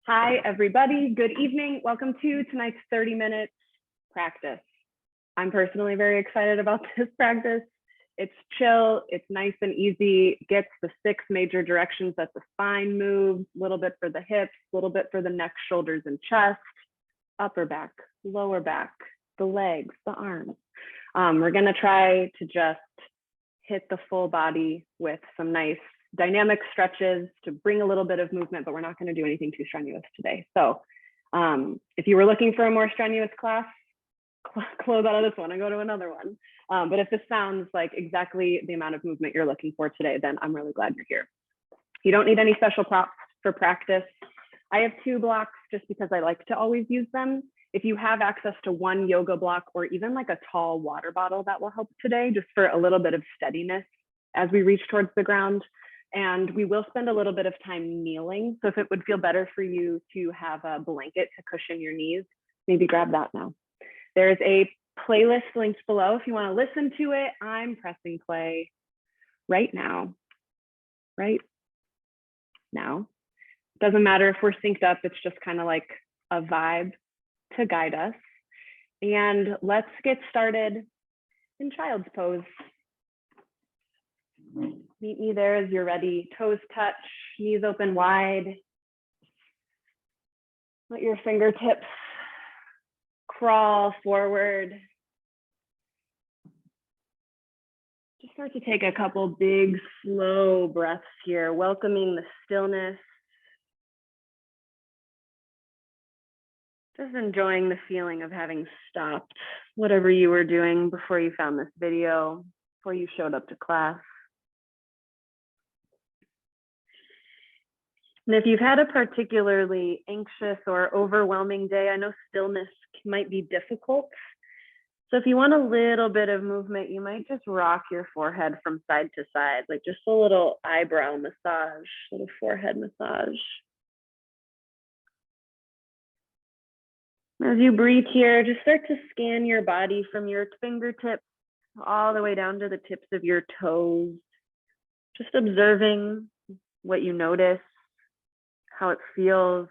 Hi, everybody. Good evening. Welcome to tonight's 30-minute practice. I'm personally very excited about this practice. It's chill, it's nice and easy, gets the 6 major directions that the spine moves, a little bit for the hips, a little bit for the neck, shoulders, and chest, upper back, lower back, the legs, the arms. We're gonna try to just hit the full body with some nice dynamic stretches to bring a little bit of movement, but we're not going to do anything too strenuous today. So if you were looking for a more strenuous class, close out of this one and go to another one. But if this sounds like exactly the amount of movement you're looking for today, then I'm really glad you're here. You don't need any special props for practice. I have 2 blocks just because I like to always use them. If you have access to 1 yoga block or even like a tall water bottle, that will help today just for a little bit of steadiness as we reach towards the ground. And we will spend a little bit of time kneeling. So if it would feel better for you to have a blanket to cushion your knees, maybe grab that now. There's a playlist linked below if you want to listen to it. I'm pressing play right now. Right now. Doesn't matter if we're synced up, it's just kind of like a vibe to guide us. And let's get started in child's pose. Meet me there as you're ready. Toes touch, knees open wide. Let your fingertips crawl forward. Just start to take a couple big, slow breaths here, welcoming the stillness. Just enjoying the feeling of having stopped whatever you were doing before you found this video, before you showed up to class. And if you've had a particularly anxious or overwhelming day, I know stillness might be difficult. So if you want a little bit of movement, you might just rock your forehead from side to side, like just a little eyebrow massage, little forehead massage. As you breathe here, just start to scan your body from your fingertips all the way down to the tips of your toes, just observing what you notice, how it feels.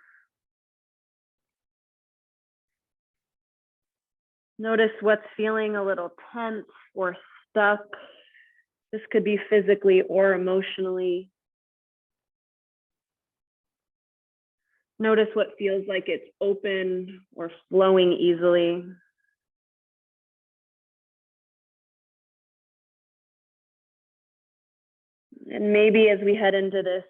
Notice what's feeling a little tense or stuck. This could be physically or emotionally. Notice what feels like it's open or flowing easily. And maybe as we head into this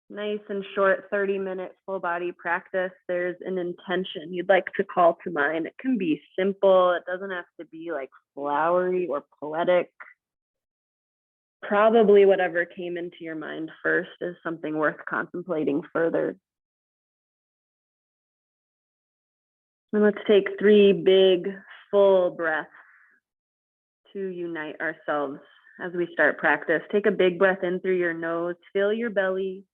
nice and short 30-minute full body practice, there's an intention you'd like to call to mind. It can be simple. It doesn't have to be like flowery or poetic. Probably whatever came into your mind first is something worth contemplating further. And let's take 3 big, full breaths to unite ourselves as we start practice. Take a big breath in through your nose, fill your belly,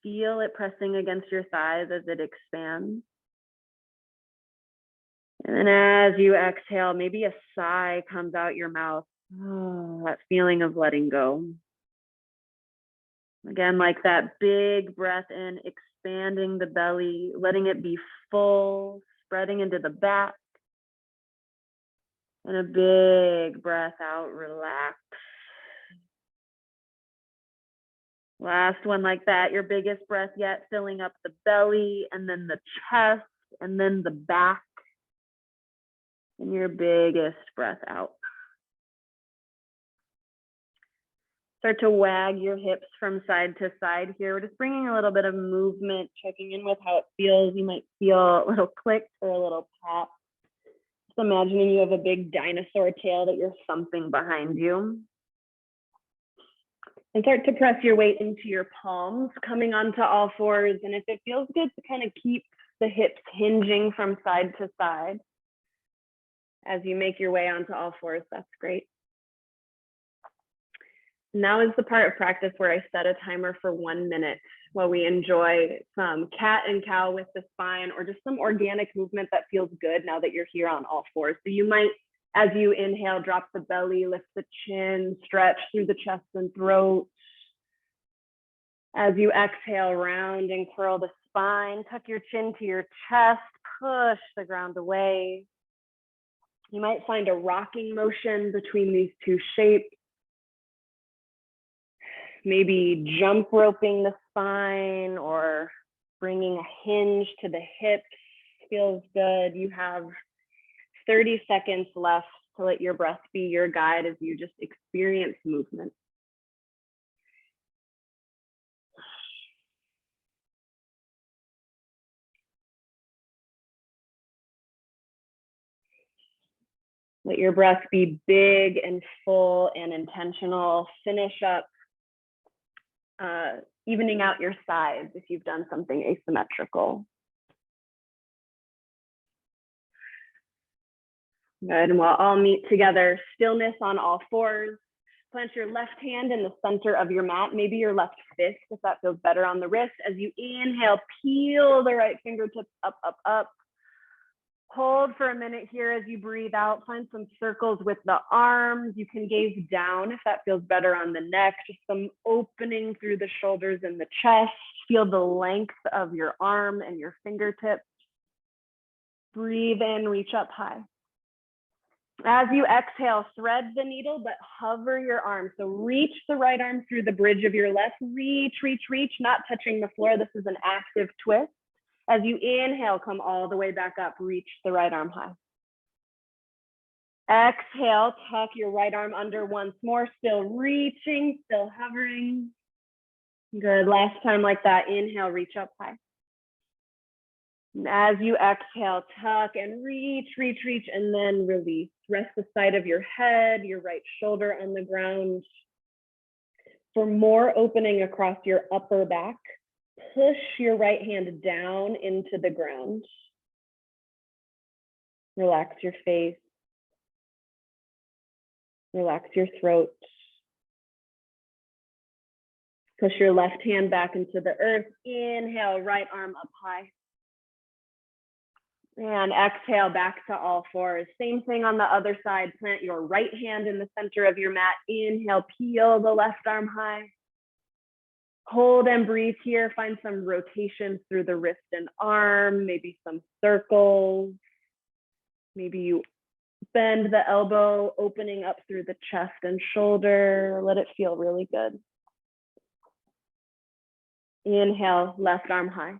feel it pressing against your thighs as it expands. And then as you exhale, maybe a sigh comes out your mouth. Oh, that feeling of letting go. Again, like that big breath in, expanding the belly, letting it be full, spreading into the back. And a big breath out, relax. Last one like that, your biggest breath yet, filling up the belly and then the chest and then the back. And your biggest breath out. Start to wag your hips from side to side here. We're just bringing a little bit of movement, checking in with how it feels. You might feel a little click or a little pop. Just imagining you have a big dinosaur tail that you're thumping behind you. And start to press your weight into your palms, coming onto all fours. And if it feels good to kind of keep the hips hinging from side to side as you make your way onto all fours, that's great. Now is the part of practice where I set a timer for 1 minute while we enjoy some cat and cow with the spine or just some organic movement that feels good now that you're here on all fours. So you might, as you inhale, drop the belly, lift the chin, stretch through the chest and throat. As you exhale, round and curl the spine, tuck your chin to your chest, push the ground away. You might find a rocking motion between these two shapes. Maybe jump roping the spine or bringing a hinge to the hips feels good. You have 30 seconds left to let your breath be your guide as you just experience movement. Let your breath be big and full and intentional. Finish up evening out your sides if you've done something asymmetrical. Good, and we'll all meet together. Stillness on all fours. Plant your left hand in the center of your mat, maybe your left fist if that feels better on the wrist. As you inhale, peel the right fingertips up, up, up. Hold for a minute here as you breathe out. Find some circles with the arms. You can gaze down if that feels better on the neck. Just some opening through the shoulders and the chest. Feel the length of your arm and your fingertips. Breathe in, reach up high. As you exhale, thread the needle, but hover your arm. So reach the right arm through the bridge of your left. Reach, reach, reach, not touching the floor. This is an active twist. As you inhale, come all the way back up. Reach the right arm high. Exhale, tuck your right arm under once more. Still reaching, still hovering. Good. Last time like that. Inhale, reach up high. And as you exhale, tuck and reach, reach, reach, and then release. Rest the side of your head, your right shoulder on the ground. For more opening across your upper back, push your right hand down into the ground. Relax your face. Relax your throat. Push your left hand back into the earth. Inhale, right arm up high. And exhale back to all fours. Same thing on the other side. Plant your right hand in the center of your mat. Inhale, peel the left arm high. Hold and breathe here. Find some rotations through the wrist and arm, maybe some circles. Maybe you bend the elbow, opening up through the chest and shoulder. Let it feel really good. Inhale, left arm high.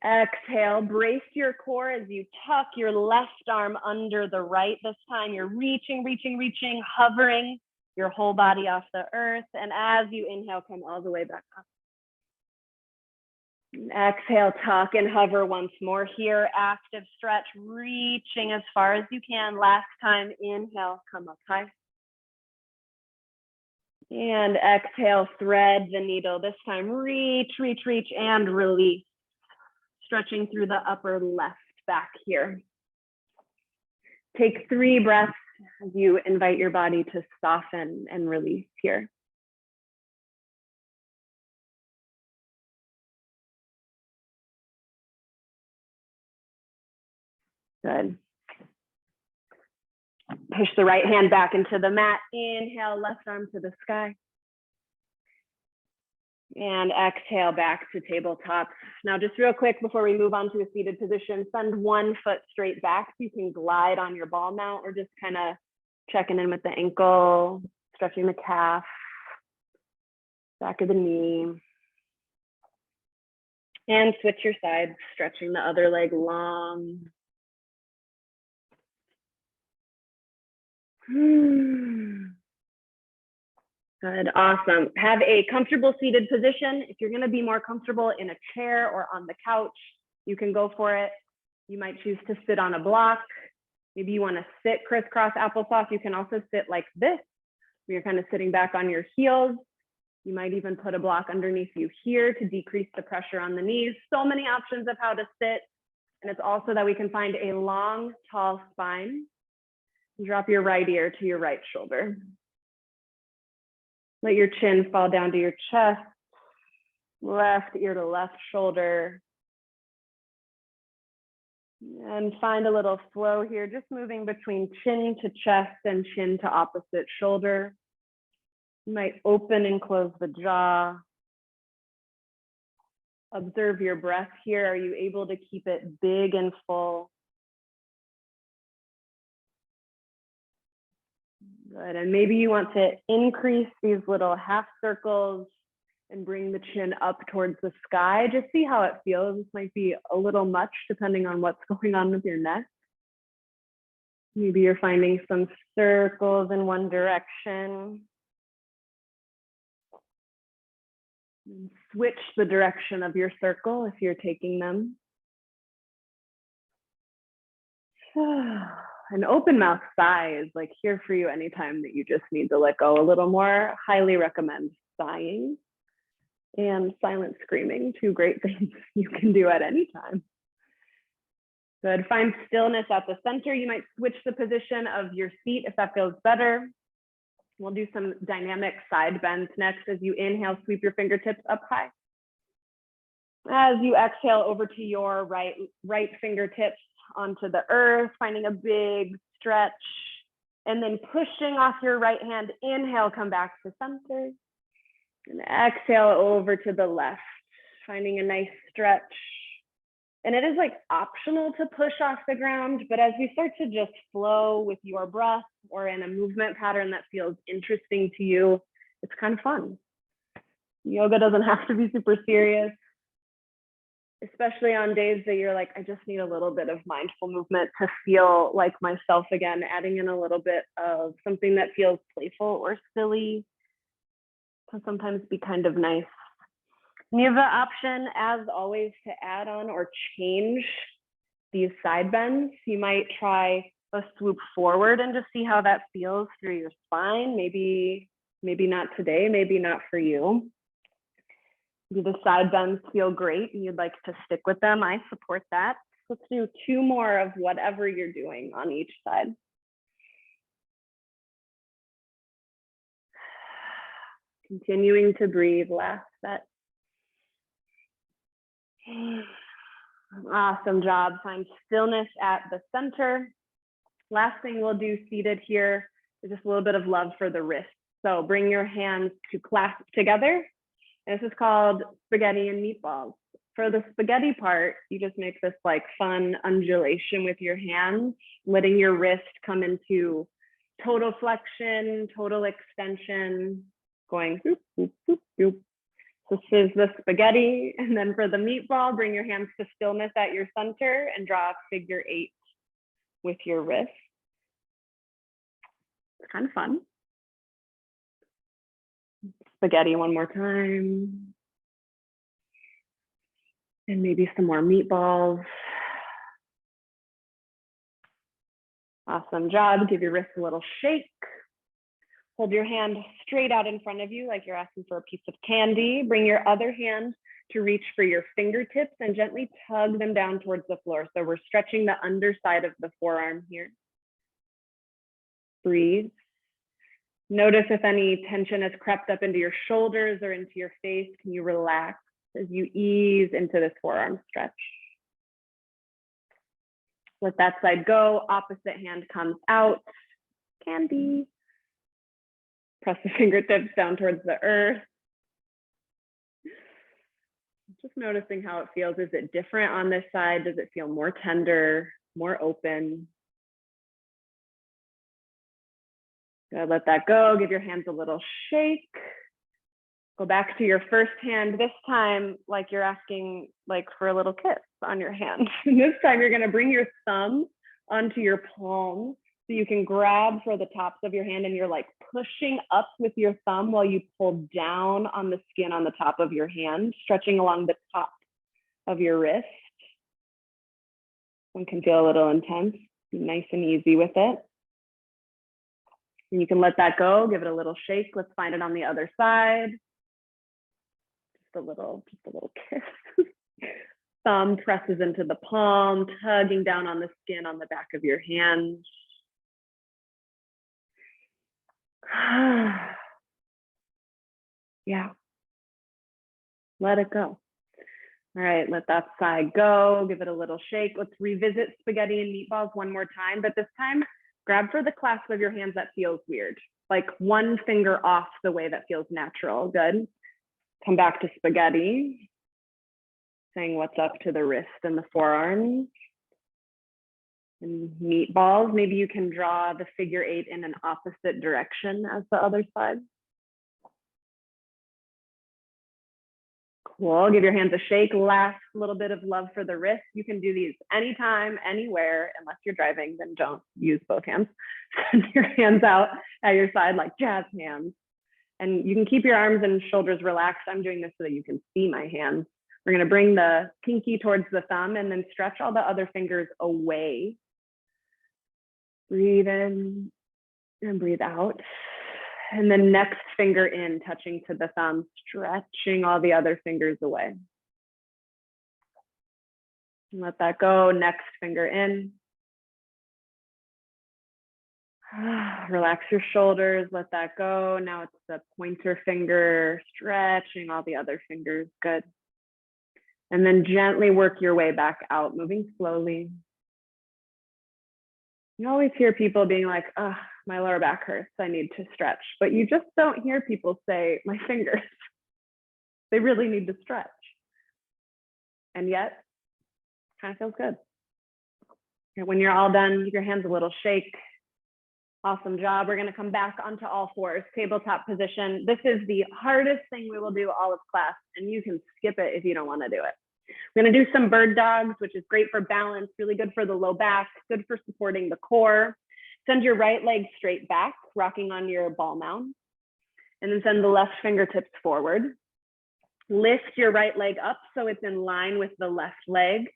Exhale, brace your core as you tuck your left arm under the right. This time you're reaching, reaching, reaching, hovering your whole body off the earth. And as you inhale, come all the way back up. Exhale, tuck and hover once more here. Active stretch, reaching as far as you can. Last time, inhale, come up high. And exhale, thread the needle. This time, reach, reach, reach, and release. Stretching through the upper left back here. Take 3 breaths as you invite your body to soften and release here. Good. Push the right hand back into the mat. Inhale, left arm to the sky. And exhale back to tabletop. Now, just real quick before we move on to a seated position, send one foot straight back so you can glide on your ball mount, or just kind of checking in with the ankle, stretching the calf, back of the knee. And switch your sides, stretching the other leg long. Good, awesome. Have a comfortable seated position. If you're gonna be more comfortable in a chair or on the couch, you can go for it. You might choose to sit on a block. Maybe you wanna sit crisscross applesauce. You can also sit like this, where you're kind of sitting back on your heels. You might even put a block underneath you here to decrease the pressure on the knees. So many options of how to sit. And it's also that we can find a long, tall spine. Drop your right ear to your right shoulder. Let your chin fall down to your chest, left ear to left shoulder. And find a little flow here, just moving between chin to chest and chin to opposite shoulder. You might open and close the jaw, Observe your breath here. Are you able to keep it big and full? Good. And maybe you want to increase these little half circles and bring the chin up towards the sky. Just see how it feels. This might be a little much depending on what's going on with your neck. Maybe you're finding some circles in one direction. And switch the direction of your circle if you're taking them. An open mouth sigh is like here for you anytime that you just need to let go a little more. Highly recommend sighing and silent screaming, two great things you can do at any time. Good. Find stillness at the center. You might switch the position of your seat if that feels better. We'll do some dynamic side bends next. As you inhale, sweep your fingertips up high. As you exhale, over to your right fingertips onto the earth, finding a big stretch, and then pushing off your right hand. Inhale, come back to center. And exhale over to the left, finding a nice stretch. And it is like optional to push off the ground, but as we start to just flow with your breath or in a movement pattern that feels interesting to you, it's kind of fun. Yoga doesn't have to be super serious, especially on days that you're like, I just need a little bit of mindful movement to feel like myself again. Adding in a little bit of something that feels playful or silly can sometimes be kind of nice. And you have the option, as always, to add on or change these side bends. You might try a swoop forward and just see how that feels through your spine. Maybe not today, maybe not for you. Do the side bends feel great and you'd like to stick with them? I support that. Let's do two more of whatever you're doing on each side. Continuing to breathe, last set. Awesome job. Find stillness at the center. Last thing we'll do seated here is just a little bit of love for the wrists. So bring your hands to clasp together. And this is called spaghetti and meatballs. For the spaghetti part, you just make this like fun undulation with your hands, letting your wrist come into total flexion, total extension, going whoop, whoop, whoop, whoop. This is the spaghetti. And then for the meatball, bring your hands to stillness at your center and draw a figure 8 with your wrist. It's kind of fun. Spaghetti one more time. And maybe some more meatballs. Awesome job. Give your wrist a little shake. Hold your hand straight out in front of you like you're asking for a piece of candy. Bring your other hand to reach for your fingertips and gently tug them down towards the floor. So we're stretching the underside of the forearm here. Breathe. Notice if any tension has crept up into your shoulders or into your face. Can you relax as you ease into this forearm stretch? Let that side go. Opposite hand comes out. Candy. Press the fingertips down towards the earth. Just noticing how it feels. Is it different on this side? Does it feel more tender, more open? Good, let that go. Give your hands a little shake. Go back to your first hand. This time, like you're asking like for a little kiss on your hand. This time you're gonna bring your thumb onto your palm. So you can grab for the tops of your hand and you're like pushing up with your thumb while you pull down on the skin on the top of your hand, stretching along the top of your wrist. One can feel a little intense. Be nice and easy with it. And you can let that go, give it a little shake. Let's find it on the other side. Just a little kiss. Thumb presses into the palm, tugging down on the skin on the back of your hand. Yeah. Let it go. All right, let that side go. Give it a little shake. Let's revisit spaghetti and meatballs one more time, but this time grab for the clasp of your hands that feels weird, like one finger off the way that feels natural. Good. Come back to spaghetti. saying what's up to the wrist and the forearms. And meatballs, maybe you can draw the figure 8 in an opposite direction as the other side. Cool, give your hands a shake. Last little bit of love for the wrist. You can do these anytime, anywhere, unless you're driving, then don't use both hands. Send your hands out at your side like jazz hands. And you can keep your arms and shoulders relaxed. I'm doing this so that you can see my hands. We're gonna bring the pinky towards the thumb and then stretch all the other fingers away. Breathe in and breathe out. And then next finger in, touching to the thumb, stretching all the other fingers away. Let that go, next finger in. Relax your shoulders, let that go. Now it's the pointer finger, stretching all the other fingers, good. And then gently work your way back out, moving slowly. You always hear people being like, oh, my lower back hurts, I need to stretch. But you just don't hear people say, my fingers, they really need to stretch. And yet, kind of feels good. And when you're all done, give your hands a little shake. Awesome job. We're gonna come back onto all fours, tabletop position. This is the hardest thing we will do all of class, and you can skip it if you don't wanna do it. We're gonna do some bird dogs, which is great for balance, really good for the low back, good for supporting the core. Send your right leg straight back, rocking on your ball mound, and then send the left fingertips forward. Lift your right leg up so it's in line with the left leg.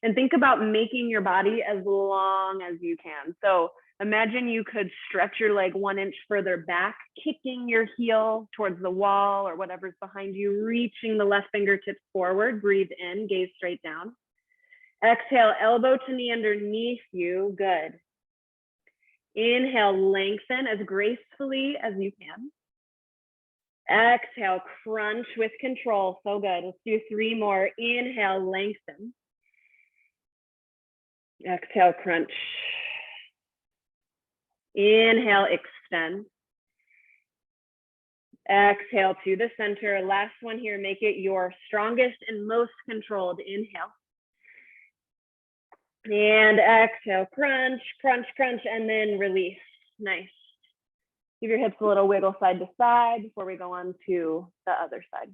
And think about making your body as long as you can. So imagine you could stretch your leg 1 inch further back, kicking your heel towards the wall or whatever's behind you, reaching the left fingertips forward, breathe in, gaze straight down. Exhale, elbow to knee underneath you, good. Inhale, lengthen as gracefully as you can. Exhale, crunch with control, so good. Let's do 3 more. Inhale, lengthen. Exhale, crunch. Inhale, extend. Exhale to the center. Last one here, make it your strongest and most controlled. Inhale. And exhale, crunch, crunch, crunch, and then release. Nice. Give your hips a little wiggle side to side before we go on to the other side.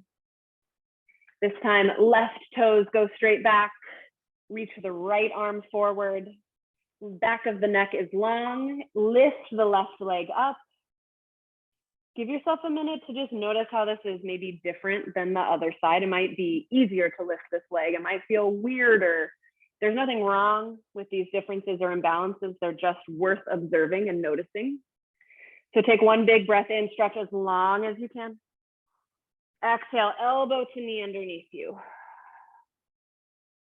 This time, left toes go straight back. Reach the right arm forward. Back of the neck is long. Lift the left leg up. Give yourself a minute to just notice how this is maybe different than the other side. It might be easier to lift this leg. It might feel weirder. There's nothing wrong with these differences or imbalances. They're just worth observing and noticing. So take 1 big breath in, stretch as long as you can. Exhale, elbow to knee underneath you.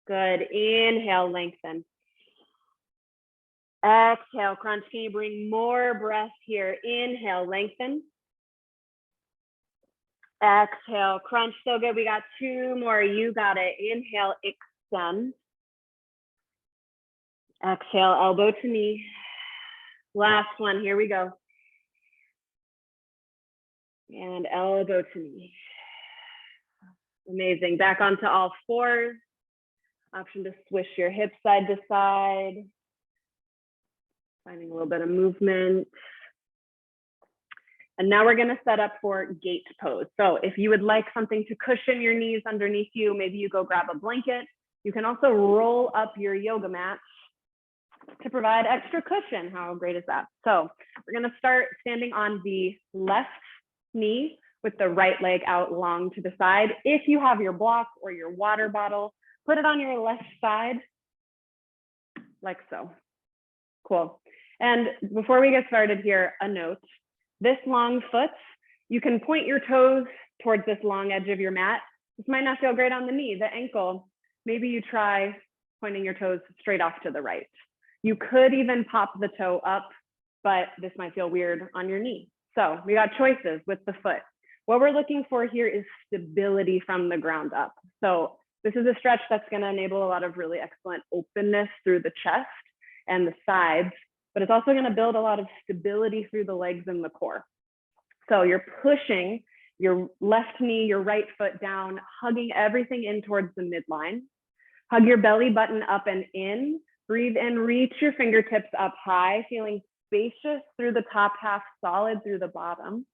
Good. Inhale, lengthen. Exhale, crunch. Can you bring more breath here? Inhale, lengthen. Exhale, crunch. So good. We got 2 more. You got it. Inhale, extend. Exhale, elbow to knee. Last one. Here we go. And elbow to knee. Amazing. Back onto all fours. Option to swish your hips side to side. Finding a little bit of movement. And now we're gonna set up for gate pose. So if you would like something to cushion your knees underneath you, maybe you go grab a blanket. You can also roll up your yoga mat to provide extra cushion. How great is that? So we're gonna start standing on the left knee with the right leg out long to the side. If you have your block or your water bottle, put it on your left side, like so. Cool. And before we get started here, a note. This long foot, you can point your toes towards this long edge of your mat. This might not feel great on the knee, the ankle. Maybe you try pointing your toes straight off to the right. You could even pop the toe up, but this might feel weird on your knee. So we got choices with the foot. What we're looking for here is stability from the ground up. So this is a stretch that's going to enable a lot of really excellent openness through the chest and the sides, but it's also going to build a lot of stability through the legs and the core. So you're pushing your left knee, your right foot down, hugging everything in towards the midline. Hug your belly button up and in. Breathe in, reach your fingertips up high, feeling spacious through the top half, solid through the bottom.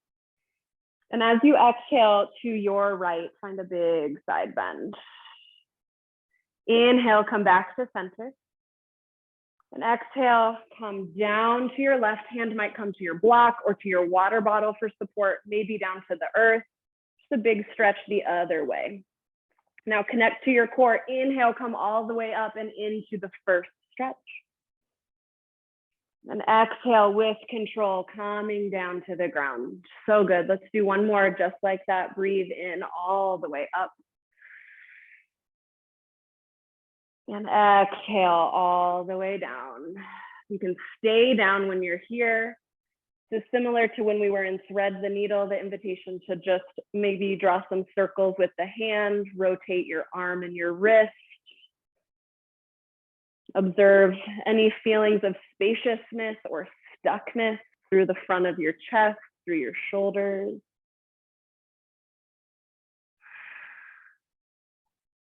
And as you exhale to your right, find a big side bend. Inhale, come back to center. And exhale, come down to your left. Hand might come to your block or to your water bottle for support, maybe down to the earth. Just a big stretch the other way. Now connect to your core. Inhale, come all the way up and into the first stretch. And exhale with control, coming down to the ground. So good. Let's do one more just like that. Breathe in all the way up. And exhale all the way down. You can stay down when you're here. So similar to when we were in thread the needle, the invitation to just maybe draw some circles with the hand, rotate your arm and your wrist. Observe any feelings of spaciousness or stuckness through the front of your chest, through your shoulders.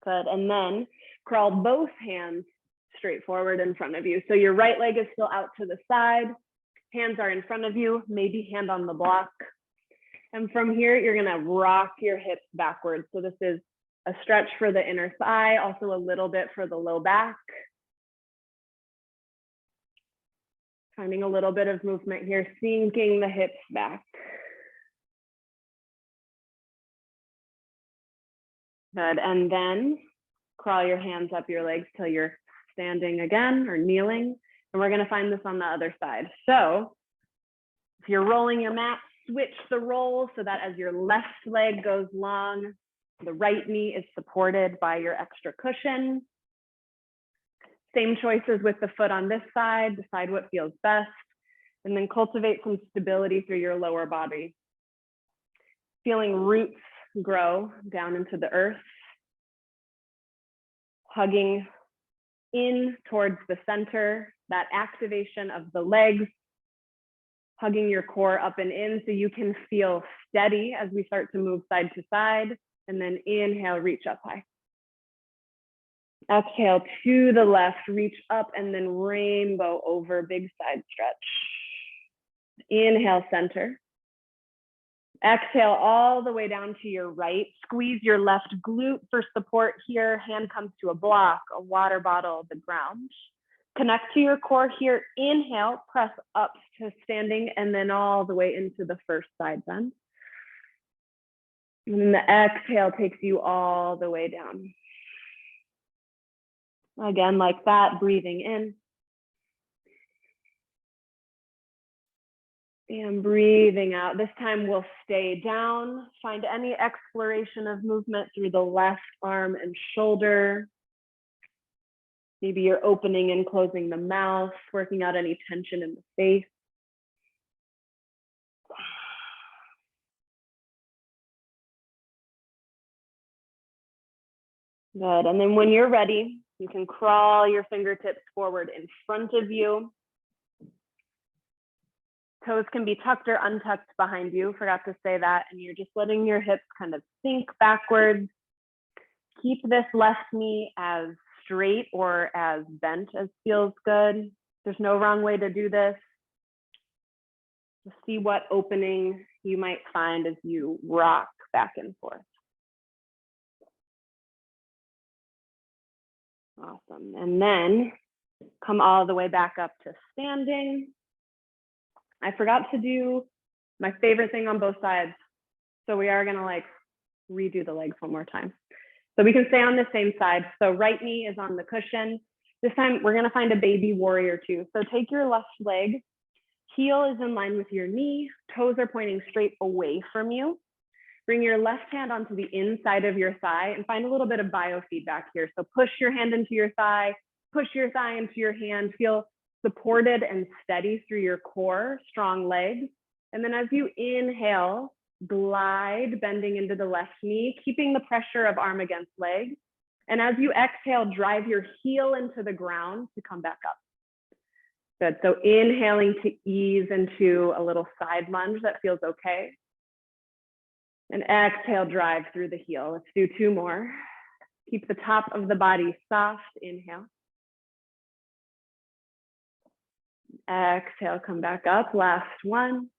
Good, and then crawl both hands straight forward in front of you. So your right leg is still out to the side. Hands are in front of you, maybe hand on the block. And from here, you're gonna rock your hips backwards. So this is a stretch for the inner thigh, also a little bit for the low back. Finding a little bit of movement here, sinking the hips back. Good, and then crawl your hands up your legs till you're standing again or kneeling. And we're gonna find this on the other side. So if you're rolling your mat, switch the roll so that as your left leg goes long, the right knee is supported by your extra cushion. Same choices with the foot on this side, decide what feels best, and then cultivate some stability through your lower body. Feeling roots grow down into the earth, hugging in towards the center, that activation of the legs, hugging your core up and in so you can feel steady as we start to move side to side, and then inhale, reach up high. Exhale to the left, reach up and then rainbow over, big side stretch. Inhale, center. Exhale all the way down to your right. Squeeze your left glute for support here. Hand comes to a block, a water bottle, the ground. Connect to your core here. Inhale, press up to standing and then all the way into the first side bend. And then the exhale takes you all the way down. Again, like that, breathing in. And breathing out. This time we'll stay down. Find any exploration of movement through the left arm and shoulder. Maybe you're opening and closing the mouth, working out any tension in the face. Good, and then when you're ready, you can crawl your fingertips forward in front of you. Toes can be tucked or untucked behind you, forgot to say that, and you're just letting your hips kind of sink backwards. Keep this left knee as straight or as bent as feels good. There's no wrong way to do this. Just see what opening you might find as you rock back and forth. Awesome, and then come all the way back up to standing. I forgot to do my favorite thing on both sides. So we are gonna like redo the legs one more time. So we can stay on the same side. So right knee is on the cushion. This time we're gonna find a baby warrior two. So take your left leg, heel is in line with your knee, toes are pointing straight away from you. Bring your left hand onto the inside of your thigh and find a little bit of biofeedback here. So push your hand into your thigh, push your thigh into your hand, feel supported and steady through your core, strong legs. And then as you inhale, glide, bending into the left knee, keeping the pressure of arm against leg. And as you exhale, drive your heel into the ground to come back up. Good, so inhaling to ease into a little side lunge that feels okay. And exhale, drive through the heel. Let's do 2 more. Keep the top of the body soft. Inhale. Exhale, come back up. Last one.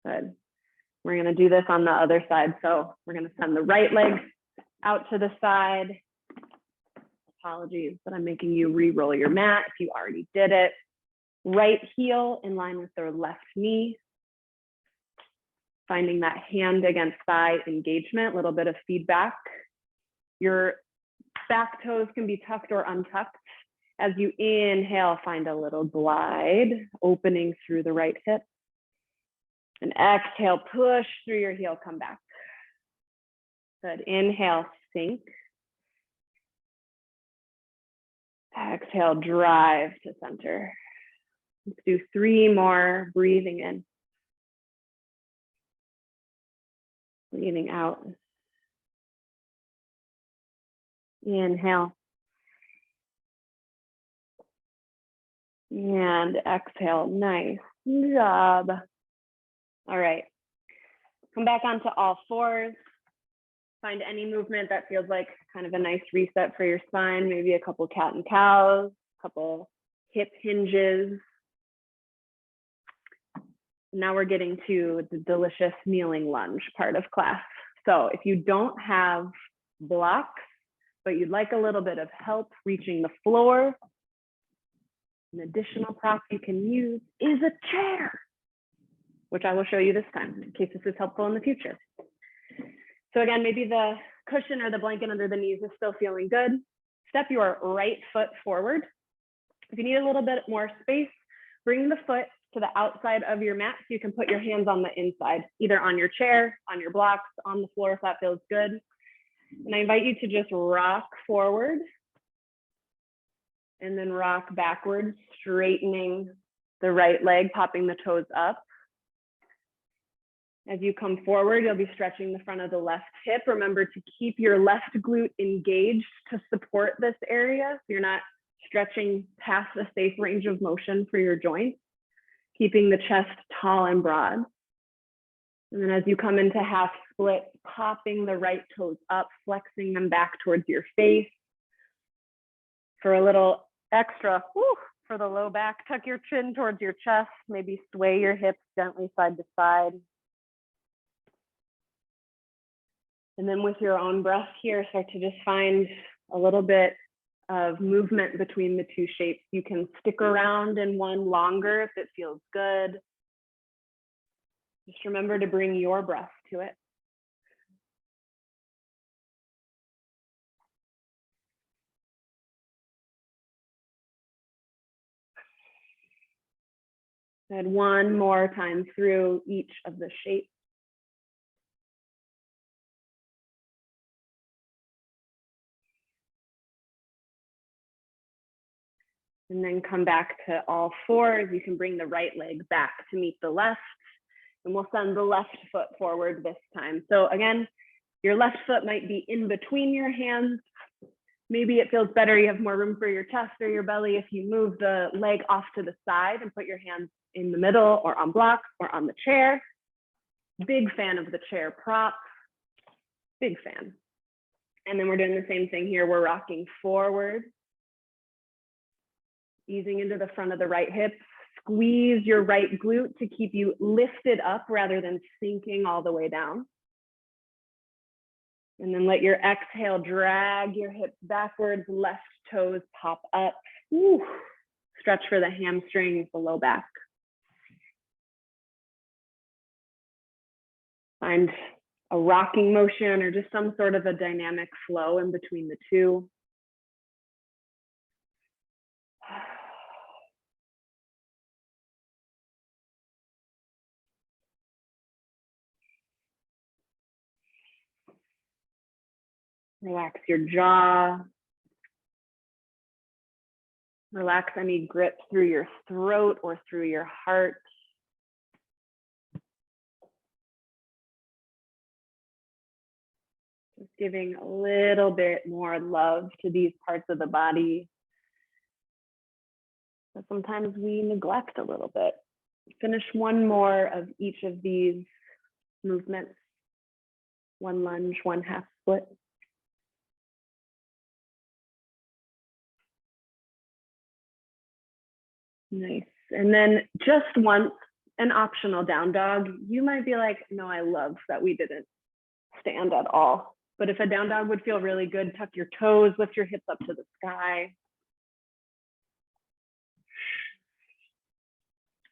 Good. We're going to do this on the other side. So we're going to send the right leg out to the side. Apologies, but I'm making you re-roll your mat if you already did it. Right heel in line with the left knee. Finding that hand against thigh engagement, a little bit of feedback. Your back toes can be tucked or untucked. As you inhale, find a little glide, opening through the right hip. And exhale, push through your heel, come back. Good, inhale, sink. Exhale, drive to center. Let's do 3 more, breathing in. Breathing out. Inhale. And exhale, nice job. All right, come back onto all fours. Find any movement that feels like kind of a nice reset for your spine, maybe a couple cat and cows, a couple hip hinges. Now we're getting to the delicious kneeling lunge part of class. So if you don't have blocks, but you'd like a little bit of help reaching the floor, an additional prop you can use is a chair, which I will show you this time in case this is helpful in the future. So again, maybe the cushion or the blanket under the knees is still feeling good. Step your right foot forward. If you need a little bit more space, bring the foot to the outside of your mat so you can put your hands on the inside, either on your chair, on your blocks, on the floor if that feels good. And I invite you to just rock forward and then rock backwards, straightening the right leg, popping the toes up. As you come forward, you'll be stretching the front of the left hip. Remember to keep your left glute engaged to support this area. So you're not stretching past the safe range of motion for your joints, keeping the chest tall and broad. And then as you come into half split, popping the right toes up, flexing them back towards your face. For a little extra, for the low back, tuck your chin towards your chest, maybe sway your hips gently side to side. And then with your own breath here, start to just find a little bit of movement between the two shapes. You can stick around in one longer if it feels good. Just remember to bring your breath to it. And one more time through each of the shapes. And then come back to all fours. You can bring the right leg back to meet the left. And we'll send the left foot forward this time. So again, your left foot might be in between your hands. Maybe it feels better, you have more room for your chest or your belly if you move the leg off to the side and put your hands in the middle or on blocks or on the chair. Big fan of the chair prop, big fan. And then we're doing the same thing here. We're rocking forward, easing into the front of the right hip. Squeeze your right glute to keep you lifted up rather than sinking all the way down. And then let your exhale drag your hips backwards, left toes pop up. Ooh. Stretch for the hamstrings, the low back. Find a rocking motion or just some sort of a dynamic flow in between the two. Relax your jaw. Relax any grip through your throat or through your heart. Just giving a little bit more love to these parts of the body. but sometimes we neglect a little bit. Finish one more of each of these movements. One lunge, one half split. Nice. And then just once, an optional down dog. You might be like, no, I love that we didn't stand at all. But if a down dog would feel really good, tuck your toes, lift your hips up to the sky.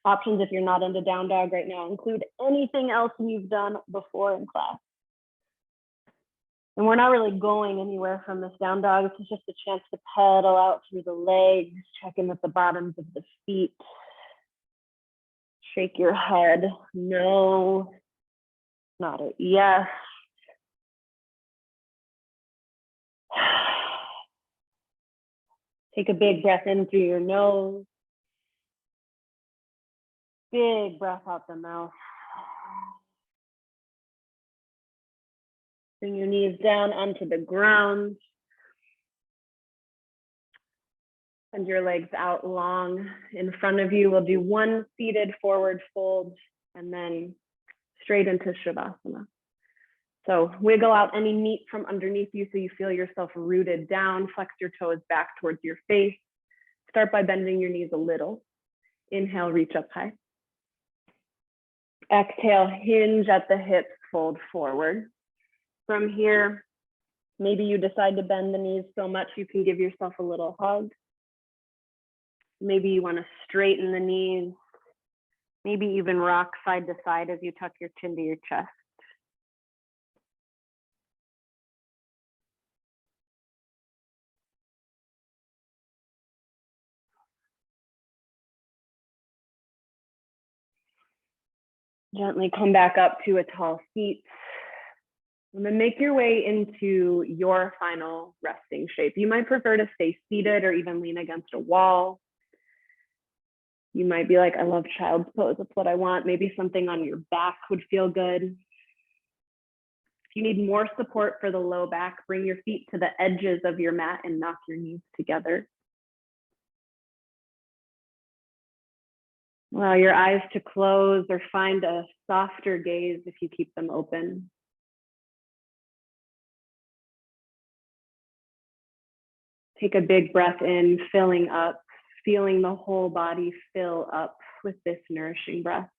Options if you're not into down dog right now include anything else you've done before in class. And we're not really going anywhere from this down dog. This is just a chance to pedal out through the legs, check in with the bottoms of the feet. Shake your head. No. Not a yes. Take a big breath in through your nose. Big breath out the mouth. Bring your knees down onto the ground. Send your legs out long in front of you. We'll do one seated forward fold and then straight into Shavasana. So wiggle out any meat from underneath you so you feel yourself rooted down. Flex your toes back towards your face. Start by bending your knees a little. Inhale, reach up high. Exhale, hinge at the hips, fold forward. From here, maybe you decide to bend the knees so much you can give yourself a little hug. Maybe you want to straighten the knees. Maybe even rock side to side as you tuck your chin to your chest. Gently come back up to a tall seat. And then make your way into your final resting shape. You might prefer to stay seated or even lean against a wall. You might be like, I love child's pose. That's what I want. Maybe something on your back would feel good. If you need more support for the low back, bring your feet to the edges of your mat and knock your knees together. Allow your eyes to close or find a softer gaze if you keep them open. Take a big breath in, filling up, feeling the whole body fill up with this nourishing breath.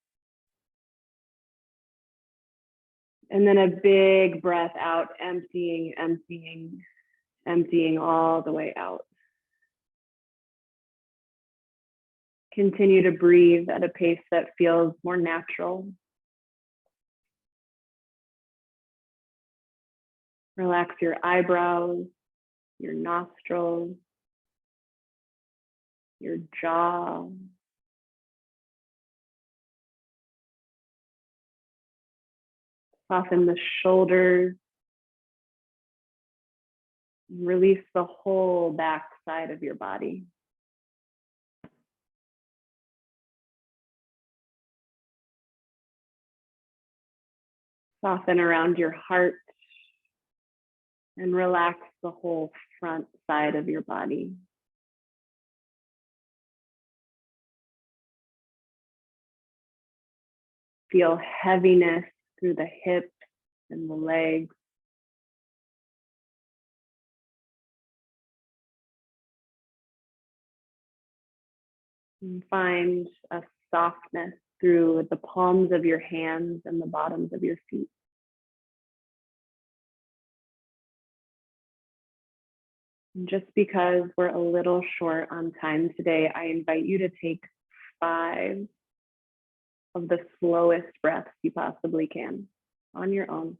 And then a big breath out, emptying, emptying, emptying all the way out. Continue to breathe at a pace that feels more natural. Relax your eyebrows, your nostrils, your jaw. Soften the shoulders. Release the whole back side of your body. Soften around your heart and relax the whole front side of your body. Feel heaviness through the hips and the legs. And find a softness through the palms of your hands and the bottoms of your feet. And just because we're a little short on time today, I invite you to take 5 of the slowest breaths you possibly can on your own.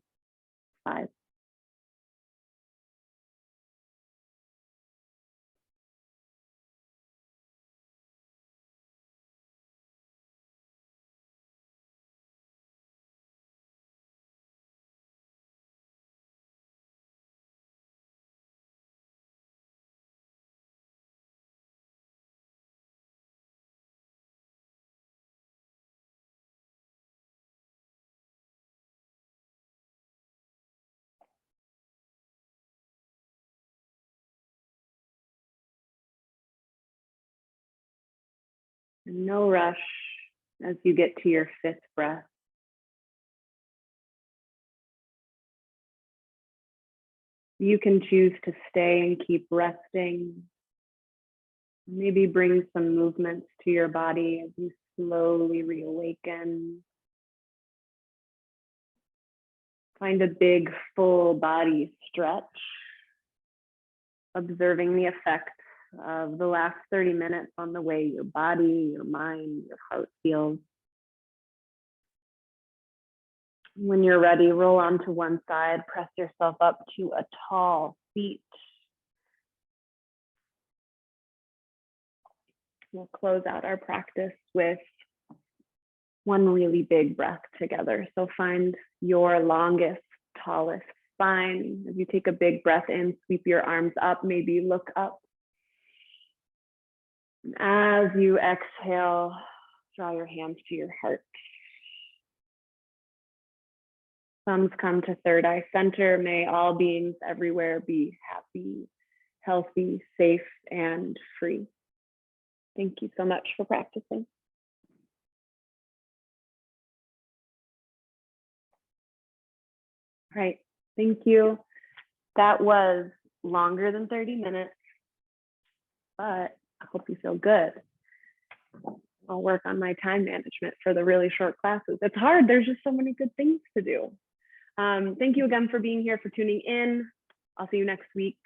5. And no rush as you get to your fifth breath. You can choose to stay and keep resting. Maybe bring some movements to your body as you slowly reawaken. Find a big full body stretch, observing the effects of the last 30 minutes on the way your body, your mind, your heart feels. When you're ready, roll onto one side, press yourself up to a tall seat. We'll close out our practice with one really big breath together. So find your longest, tallest spine. As you take a big breath in, sweep your arms up, maybe look up. And as you exhale, draw your hands to your heart. Thumbs come to third eye center. May all beings everywhere be happy, healthy, safe, and free. Thank you so much for practicing. All right, thank you. That was longer than 30 minutes, but I hope you feel good. I'll work on my time management for the really short classes. It's hard, there's just so many good things to do. Thank you again for being here, for tuning in. I'll see you next week.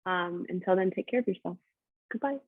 Until then, take care of yourself. Goodbye.